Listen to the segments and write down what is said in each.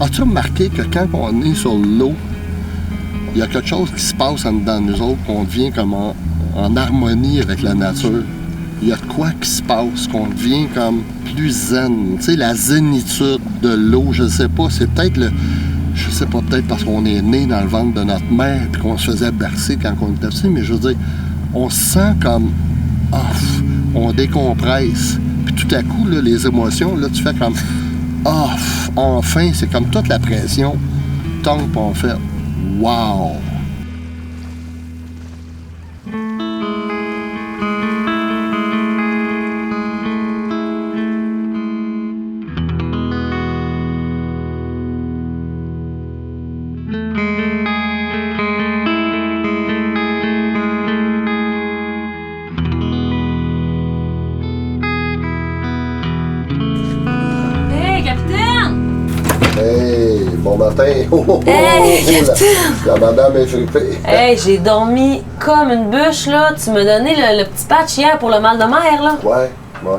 As-tu remarqué que quand on est sur l'eau, il y a quelque chose qui se passe en dedans de nous autres, qu'on devient comme en harmonie avec la nature. Il y a de quoi qui se passe, qu'on devient comme plus zen. Tu sais, la zénitude de l'eau, je sais pas, c'est peut-être je sais pas, peut-être parce qu'on est né dans le ventre de notre mère et qu'on se faisait bercer quand on était petit, mais je veux dire, on se sent comme off, on décompresse. Puis tout à coup, là, les émotions, là, tu fais comme off, enfin, c'est comme toute la pression tombe, puis on fait wow! Bon matin! Hey, la madame est frippée. Hey, j'ai dormi comme une bûche, là. Tu m'as donné le petit patch hier pour le mal de mer, là. Ouais.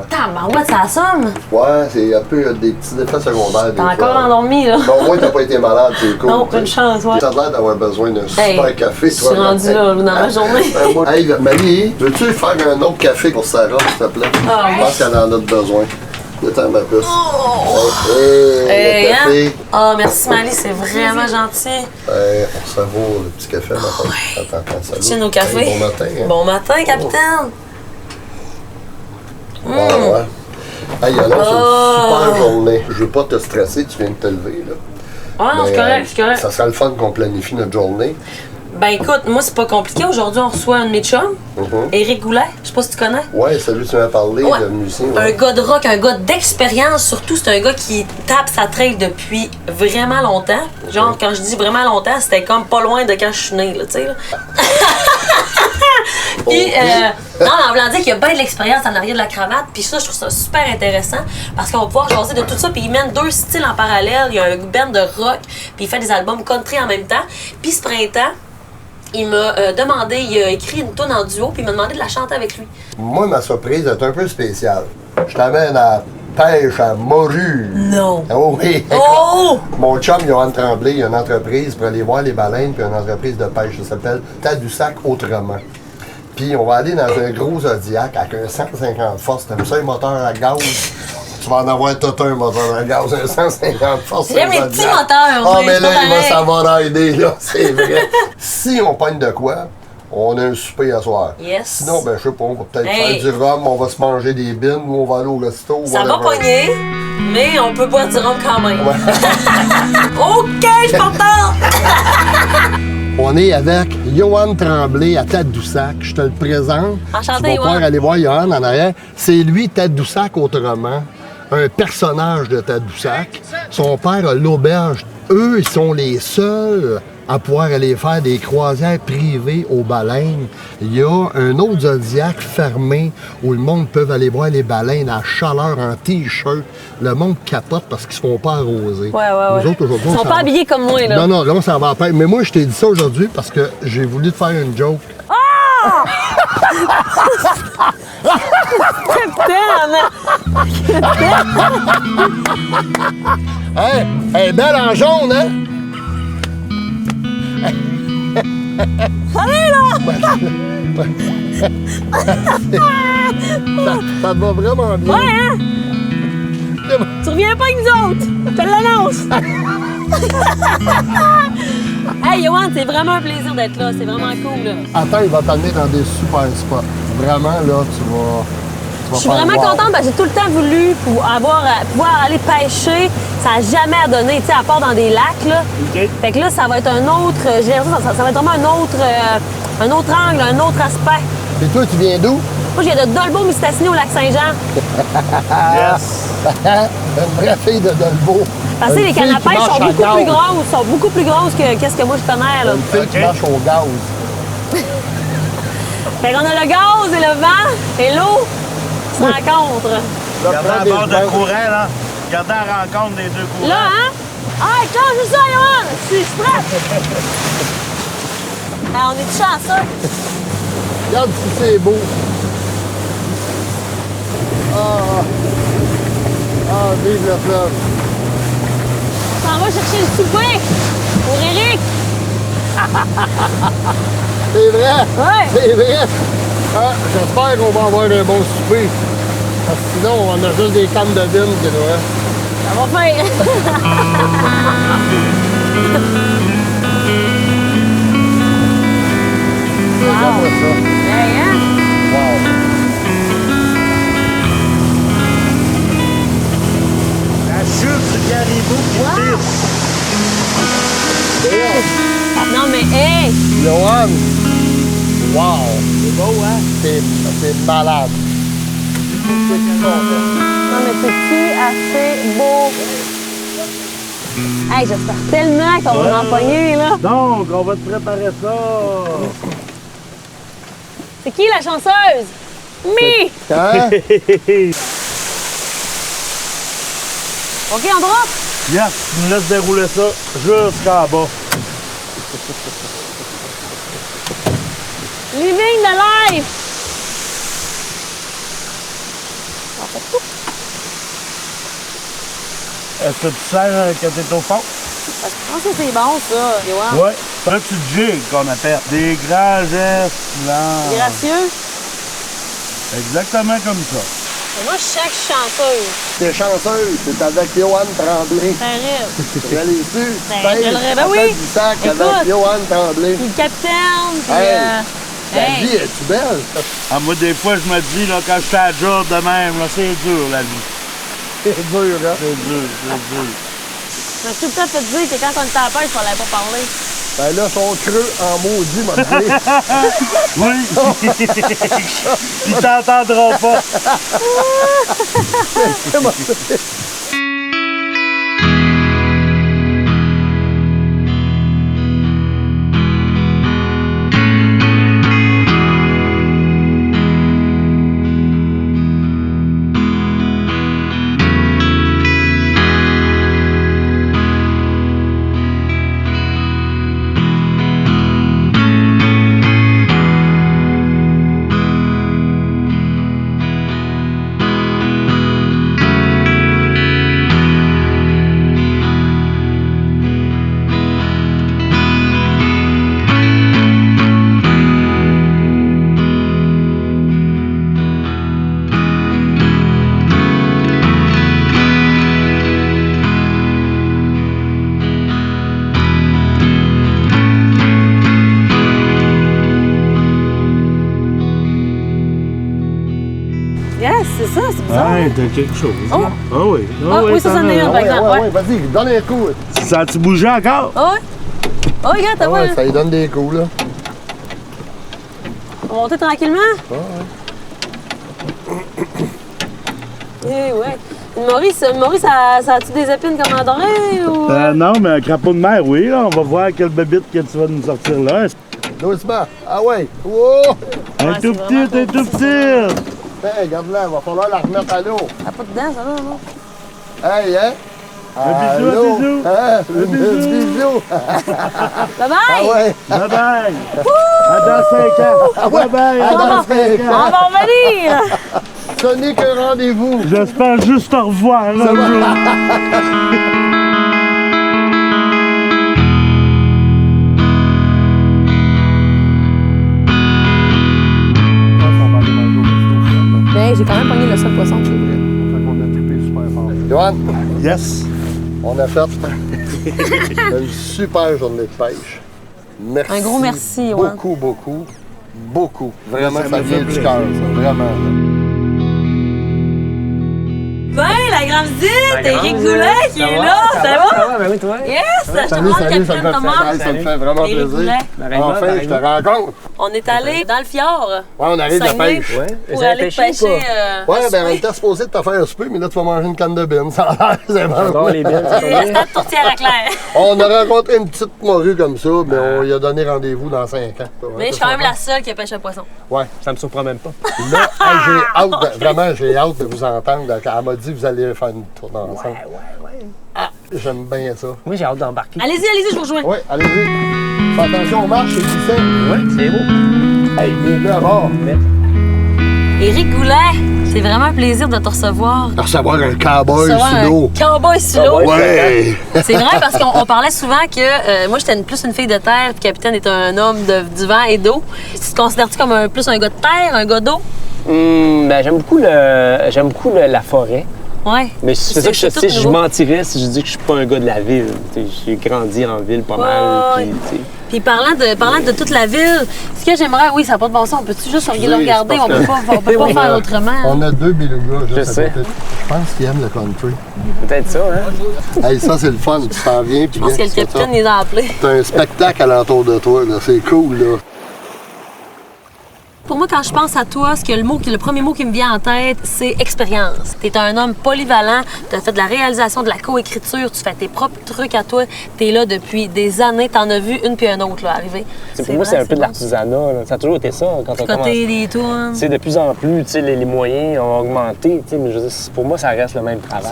Tabarouette, ça assomme. Ouais, c'est un peu des petits effets secondaires. T'as encore endormi, là. Bon, au moins, t'as pas été malade, c'est cool. Non, une chance, ouais. T'as l'air d'avoir besoin d'un super café, toi. Je suis rendu là, dans ma journée. Hey, Marie, veux-tu faire un autre café pour Sarah, s'il te plaît? Je pense qu'elle en a besoin. Le temps, ma puce. Hey, café. Oh, merci, Mali, c'est vraiment gentil. On savoure le petit café, ma femme. Attends, tiens au café. Bon matin. Hein? Bon matin, capitaine. Ouais. Hey, alors, c'est une super journée. Je veux pas te stresser, tu viens de te lever, là. Ah non, c'est correct. Ça serait le fun qu'on planifie notre journée. Ben écoute, moi c'est pas compliqué. Aujourd'hui, on reçoit un de mes chums, Éric Goulet. Je sais pas si tu connais. Ouais, celui tu m'as parlé, le musicien. Ouais. Un gars de rock, un gars d'expérience. Surtout, c'est un gars qui tape sa trail depuis vraiment longtemps. Genre, quand je dis vraiment longtemps, c'était comme pas loin de quand je suis née, là, tu sais. Puis, non, en voulant dire qu'il y a bien de l'expérience en arrière de la cravate. Puis ça, je trouve ça super intéressant parce qu'on va pouvoir jaser de tout ça. Puis il mène deux styles en parallèle. Il y a un band de rock, puis il fait des albums country en même temps. Puis ce printemps, il m'a demandé, il a écrit une tourne en duo, puis il m'a demandé de la chanter avec lui. Moi, ma surprise est un peu spéciale. Je t'amène à pêche à morue. Non. Oh oui. Oh! Mon chum, Johan Tremblay, il a une entreprise pour aller voir les baleines, puis une entreprise de pêche. Ça s'appelle Tadoussac Autrement. Puis on va aller dans un gros Zodiac avec un 150 forces. T'aimes ça, un moteur à gaz? Tu vas en avoir tout un moteur à gaz, un 150 forces. J'aime les petits moteurs. Ah, mais là, ça va rider, là, c'est vrai. Si on pogne de quoi, on a un souper à soir. Yes. Sinon, ben, je sais pas, on va peut-être faire du rhum, on va se manger des bines, ou on va aller au resto. Ça va pogner, mais on peut boire du rhum quand même. Ouais. OK, je suis content! On est avec Johan Tremblay à Tadoussac. Je te le présente. Enchanté, tu vas pouvoir aller voir Johan en arrière. C'est lui, Tadoussac Autrement, un personnage de Tadoussac. Son père a l'auberge. Eux, ils sont les seuls à pouvoir aller faire des croisières privées aux baleines. Il y a un autre Zodiac fermé où le monde peut aller voir les baleines à chaleur en T-shirt. Le monde capote parce qu'ils se font pas arroser. Ouais. Nous autres, aujourd'hui, ils sont pas habillés comme moi, là. Non, là, on s'en va à peine. Mais moi, je t'ai dit ça aujourd'hui parce que j'ai voulu te faire une joke. Ah! Hey, elle est belle en jaune, hein? Allez, là! Ça te va vraiment bien. Ouais, hein? Tu reviens pas avec nous autres! Je te l'annonce! Hey, Johan, c'est vraiment un plaisir d'être là. C'est vraiment cool, là. Attends, il va t'amener dans des super spots. Vraiment, là, tu vas Je suis vraiment contente parce que j'ai tout le temps voulu pouvoir aller pêcher. Ça n'a jamais donné, tu sais, à part dans des lacs, là. Okay. Fait que là, ça va être un autre... ça va être vraiment un autre angle, un autre aspect. Et toi, tu viens d'où? Moi, je viens de Dolbeau-Mistassini au Lac-Saint-Jean. Yes! Une vraie fille de Dolbeau. Parce que les cannes à pêche sont beaucoup plus grosses que qu'est-ce que moi je connais, là. Une fille qui marche au gaz. Fait qu'on a le gaz et le vent et l'eau qui se rencontrent. Regardez la barre de courant, là. Regardez la rencontre des deux courants. Là, hein? Ah, change ça, Johan! Je suis prête! On est chanceux. Regarde si c'est beau. Ah, vive le fleuve. On s'en va chercher le souper pour Eric. C'est vrai? Ouais. C'est vrai? Ah, j'espère qu'on va avoir un bon souper. Parce que sinon, on a juste des cannes de vin qui nous restent. Ça va faire. Wow. Ça. Hey, hein? Wow. La chute du caribou qui pisse. Non, mais hey! Johan. Wow. C'est beau, hein? C'est malade. Non, mais c'est-tu assez beau? Hey, j'espère tellement qu'on va en pogner, là. Donc, on va te préparer ça. C'est qui la chanceuse? Me! Hein? OK, on drop? Yes, tu me laisses dérouler ça jusqu'en bas. Living the life! Est-ce que tu sens que t'es au fond? Je pense que c'est bon, ça, Johan. Oui. C'est un petit jig qu'on appelle. Des grands gestes lents. Gracieux. Exactement comme ça. Et moi, je sais que je suis chanceuse. T'es chanceuse, c'est avec Johan Tremblay. Terrible. Tu réalises-tu? Ben, je le rêve, ben oui. Du sac Écoute. avec Johan Tremblay. Puis le capitaine, puis... Hey. La hey. vie est-tu belle? Ah, moi, des fois, je me dis, là, quand je suis à job de même, là, c'est dur, la vie. C'est dur, hein? C'est dur, c'est dur. Je me suis tout le temps fait dire que quand on était à la pêche, il fallait pas parler. Ben là, son creux en maudit, m'a dit. Oui. Ils t'entendront pas. Yes, c'est ça, c'est bizarre. Ouais, t'as quelque chose. Oh. Hein? Ah oui. Ah oui, ça, c'en est un, par exemple. Ouais, Ouais. vas-y, donne un coup. Sens-tu bouger encore? Ah ouais? Oh, regarde, t'as Ah pas... ouais, ça lui donne des coups, là. On va monter tranquillement? Ah Eh ouais. Maurice, ça a-tu des épines comme en doré ou... Non, mais un crapaud de mer, oui. Là. On va voir quelle bébite que tu vas nous sortir là. Doucement. Ah ouais. Wow! Un c'est tout vraiment petit, un pas tout petit. Ben, regarde-la, il va falloir la remettre à l'eau. Ah, pas dedans, ça va, non? Hey, hein? Un bisou, Allô? un bisou. Hein? Un bisou. Bisou. Bye-bye! Ah ouais. Bye bye. À dans 5 ans. Bye bye. À À dans dans 5 cinq On ans. va revenir! Ce n'est qu'un rendez-vous. J'espère juste te revoir un jour. Ben, j'ai quand même pogné le seul poisson. C'est vrai. Fait qu'on a trippé super fort. Johan, Yes. on a fait une super journée de pêche. Merci. Un gros merci, Johan. Beaucoup, beaucoup, beaucoup. Vraiment, Ça ça me vient fait du plaisir. cœur, ça. Vraiment. Ben, la grande visite! Éric Goulet qui est là! Ça va? Ça va, ben oui, toi? Yes! Je te Salut, rends salut, ça me capitaine fait, Thomas. ça me fait vraiment Éric plaisir. Goulet. Enfin, je te rencontre. On est allé dans le fjord. Ouais, on arrive de Saguenay, pêche. Ouais. Pour Vous avez aller pêché pêcher. ou pas? Ouais, ben on souper. était supposé de te faire un souper, mais là, tu vas manger une canne de bine. Ça a l'air, c'est J'adore bon. les bines, ça Il tombe restait bien. de tourtière à clair. On a rencontré une petite morue comme ça, mais on lui a donné rendez-vous dans 5 ans. Mais je suis quand même la seule qui a pêché un poisson. Ouais. Ça me surprend même pas. Là, hey, j'ai hâte, vraiment, j'ai hâte de vous entendre. Elle m'a dit que vous allez faire une tournée ensemble. J'aime bien ça. Moi, j'ai hâte d'embarquer. Allez-y, allez-y, je vous rejoins. Oui, allez-y. Fais attention aux marches, c'est glissant. Ouais, c'est beau. Hey, bienvenue à bord. Éric Goulet, c'est vraiment un plaisir de te recevoir. Recevoir un cowboy Recevoir sous un l'eau. cowboy sous l'eau. Ouais! C'est vrai parce qu'on parlait souvent que moi, j'étais plus une fille de terre, puis Capitaine est un homme du vent et d'eau. Tu te considères-tu comme plus un gars de terre, un gars d'eau? Ben, j'aime beaucoup la forêt. Ouais. Mais c'est ça que tout je nouveau. mentirais si je dis que je suis pas un gars de la ville. T'sais, j'ai grandi en ville pas mal. Ouais. Puis, t'sais, Puis parlant de toute la ville, ce que j'aimerais, oui, ça n'a pas de bon sens, on peut-tu juste Excusez, le regarder, c'est on parce peut pas faire autrement. On a deux belugas Je juste à sais. côté. Je pense qu'ils aiment le country. peut-être ça, hein? Hey, ça, c'est le fun. Tu t'en viens, puis Je pense que le capitaine les a appelés. T'as un spectacle alentour de toi, là. C'est cool, là. Pour moi, quand je pense à toi, le premier mot qui me vient en tête, c'est expérience. Tu es un homme polyvalent, tu as fait de la réalisation, de la coécriture, tu fais tes propres trucs à toi. Tu es là depuis des années, tu en as vu une puis un autre là, arriver. Pour moi, c'est un peu de l'artisanat. Là. Ça a toujours été ça quand on commence. Côté des tunes. De plus en plus, les moyens ont augmenté. Mais je veux dire, pour moi, ça reste le même travail.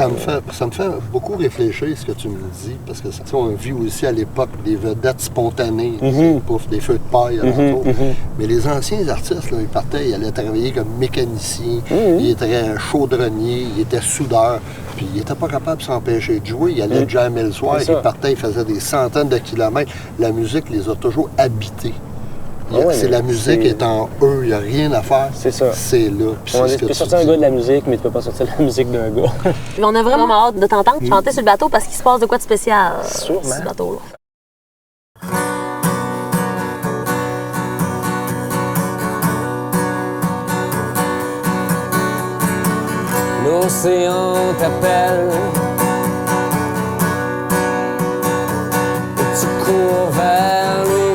Ça me fait beaucoup réfléchir ce que tu me dis, parce que on vit aussi à l'époque des vedettes spontanées, pouf, des feux de paille alentour. Mais les anciens artistes, là, ils partaient, ils allaient travailler comme mécaniciens, ils étaient chaudronniers, ils étaient soudeurs, puis ils n'étaient pas capables de s'empêcher de jouer. Ils allaient jammer le soir, C'est ils ça. partaient, ils faisaient des centaines de kilomètres. La musique les a toujours habités. Ouais, c'est la musique c'est- est en eux, il n'y a rien à faire. C'est ça. C'est là. Puis On c'est ce tu que peux tu sortir un dis. gars de la musique, mais tu peux pas sortir la musique d'un gars. Puis on a vraiment hâte de t'entendre chanter sur le bateau parce qu'il se passe de quoi de spécial Sûrement. sur ce bateau-là. L'océan t'appelle et tu cours vers lui.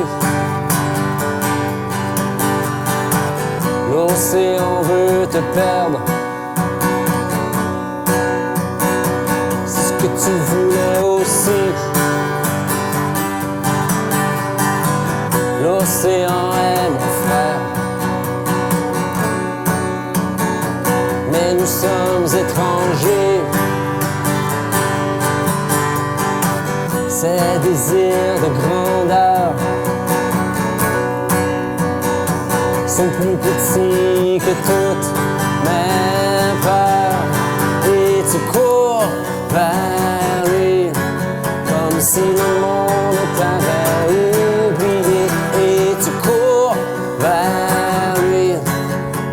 L'océan veut te perdre. C'est ce que tu voulais aussi. L'océan est mon frère. Mais nous sommes étrangers. Ces désirs de grandeur sont plus petits que toutes mes peurs. Et tu cours vers lui comme si le monde t'avait oublié. Et tu cours vers lui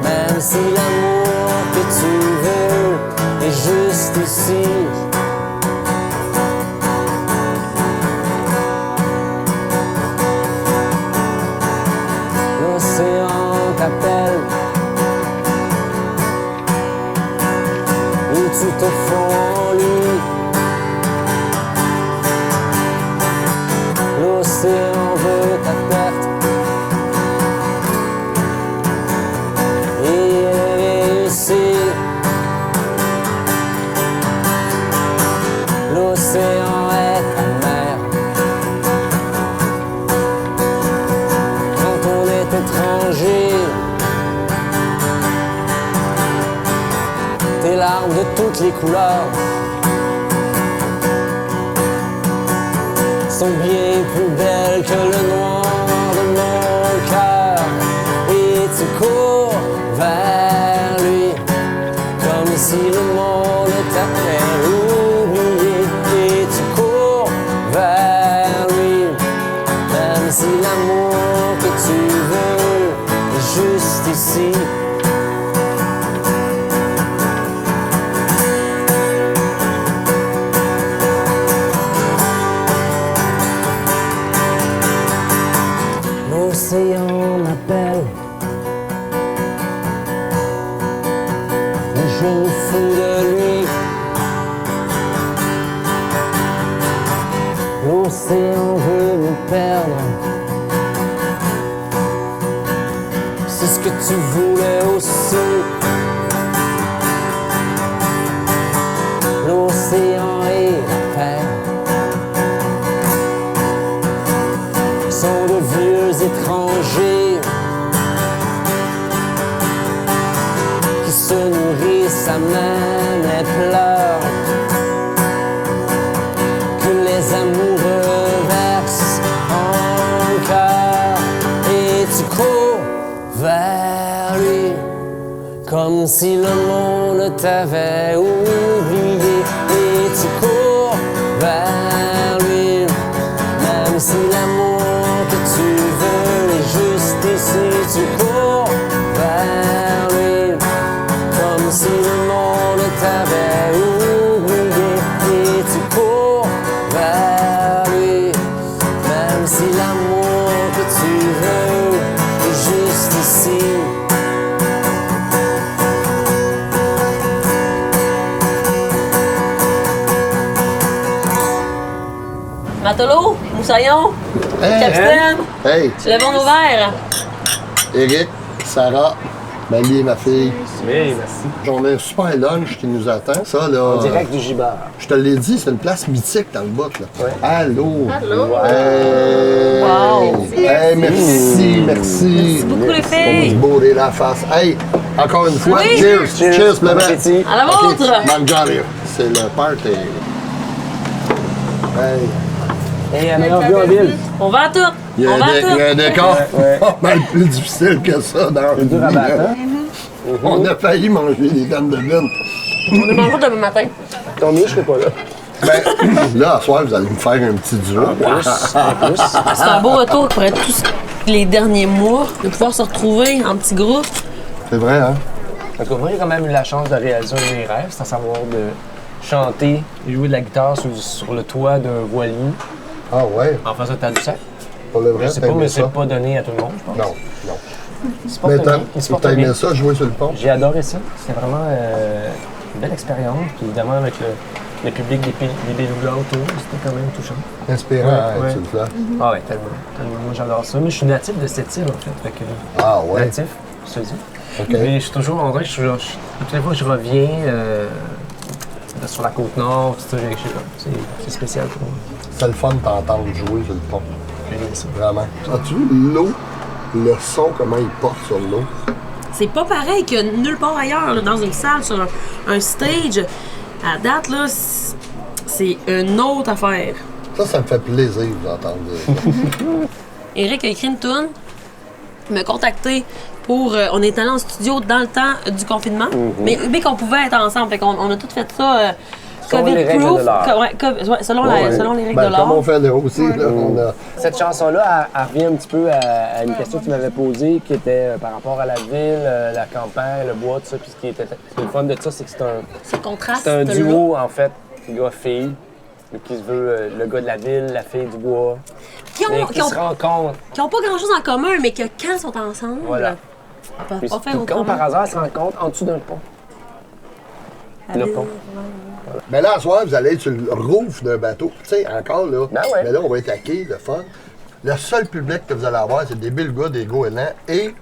même si l'amour que tu veux est juste ici. L'océan t'appelle et tu te fonds en lui. L'océan veut ta perte et réussi. L'océan est ta mère. Quand on est étranger, tes larmes de toutes les couleurs sont bien plus belles que le noir de mon cœur. Et tu cours vers lui comme si le monde t'avait oublié. Et tu cours vers lui même si l'amour que tu veux est juste ici. L'océan m'appelle, mais je me fous de lui. L'océan veut me perdre. C'est ce que tu voulais aussi. L'océan et la terre sont de vieux étrangers qui se nourrissent à même et pleurent que les amoureux versent en cœur. Et tu cours vers lui Comme si le monde t'avait oublié et tu cours vers lui. Même si l'amour que tu veux est juste ici, tu cours vers lui. Comme si le monde t'avait oublié et tu cours vers lui. Même si l'amour que tu veux est juste ici. Matelot, Moussaillon, capitaine, Hey, levons nos verres. Eric, Sarah, Mali et ma fille. Oui, merci. On a un super lunch qui nous attend. Ça, là, En direct du Gibard. je te l'ai dit, c'est une place mythique dans le bout, là. Ouais. Allô? Allô? Hey! Wow. Hey, merci, merci. Merci beaucoup, les On se filles. bourrer la face. Hey, encore une fois, Oui. cheers! Cheers. Cheers, Bon plebé. appétit. À la vôtre. Mangiare. C'est le party. Hey. Et à meilleure vue en ville. On va à tout. Il y a On va à il y a tout. un décor Ouais. pas mal plus difficile que ça dans le Dur à battre, hein? On a failli manger des cannes de viande. On est mangé demain matin. Tant mieux, je serai pas là. Ben, là, ce soir, vous allez me faire un petit duo. C'est un beau retour pour être tous les derniers mois, de pouvoir se retrouver en petits groupes. C'est vrai, hein? En tout cas, moi, j'ai quand même eu la chance de réaliser un de mes rêves, c'est à savoir de chanter et jouer de la guitare sur le toit d'un voilier Ah ouais, en face de Tadoussac. pour le vrai, Je sais pas, t'as aimé mais ça? c'est pas donné à tout le monde, je pense. Non, non. Il se porte Mais bien. Il se t'as porte aimé bien. ça, jouer sur le pont? J'ai adoré ça. C'était vraiment une belle expérience. Puis évidemment, avec le public des Belugas autour, c'était quand même touchant. Inspirant, Ouais, hein, ouais. tu le fais. Ah ouais, tellement. Moi, j'adore ça. Mais je suis natif de cette île, en fait. Fait que, Ah ouais, natif, je te dis. ok. Mais je suis toujours, on dirait que toutes les fois que je reviens sur la côte nord, tout ça, je sais pas, c'est spécial pour moi. C'est le fun de t'entendre jouer sur le pont. J'ai aimé ça. Vraiment. As-tu vu l'eau, le son, comment il porte sur l'eau? C'est pas pareil que nulle part ailleurs, là, dans une salle, sur un stage. À date, là, c'est une autre affaire. Ça me fait plaisir d'entendre dire ça. Eric a écrit une toune, il m'a contacté pour... on est allé en studio dans le temps du confinement, mais qu'on pouvait être ensemble. Fait qu'on on a tout fait ça Selon les règles de l'art. selon les règles Ben, de l'art. comme on fait là aussi, là, on a... Cette chanson-là, elle revient un petit peu à une question que tu m'avais posée, qui était par rapport à la ville, la campagne, le bois, tout ça. Puis ce qui était le fun de ça, c'est que Ce contraste. c'est un là. duo, en fait, gars-fille, qui se veut le gars de la ville, la fille du bois, Qui mais ont, qui se rencontrent. qui ont pas grand-chose en commun, mais que quand ils sont ensemble, Voilà. ils peuvent Puis pas faire comme autrement. par hasard, ils se rencontrent en dessous d'un pont. Le pont. Mais là, ce soir, vous allez être sur le roof d'un bateau. Tu sais, encore là. Ben ouais. Mais là, on va être à quai, le fun. Le seul public que vous allez avoir, c'est des Belugas, des goélands et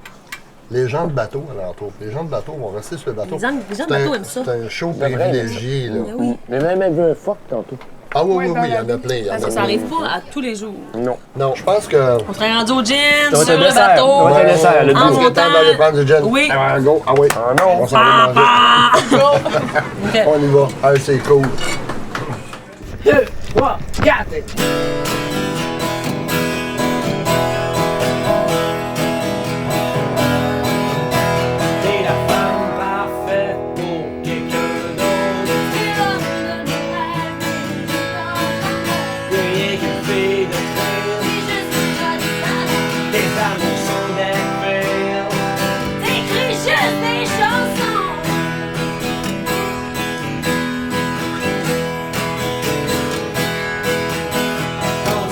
les gens de bateau alentour. Les gens de bateau vont rester sur le bateau. Les gens de C'est bateau un- aiment ça. C'est un show De vrai, privilégié, là. Ben oui. Mais même vu un phoque tantôt. Ah oui, oui, oui, il y en a plein. il y en a Parce que ça plein. arrive pas à tous les jours. Non. Non, je pense que... On serait rendu au gin, Ça va sur être le un dessert. bateau. Ça va être un dessert, le En Est-ce que montant. t'as d'aller prendre du gin? Oui. Ah, go. Ah oui. Ah non. On s'en va manger. Ok. On y va. Ah, c'est cool. 2, 3, 4. T'es la femme parfaite pour quelqu'un d'autre. Rien qu'une fille de trail. Tes amours sont des fails. T'écris juste des chansons. Ton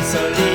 isolé.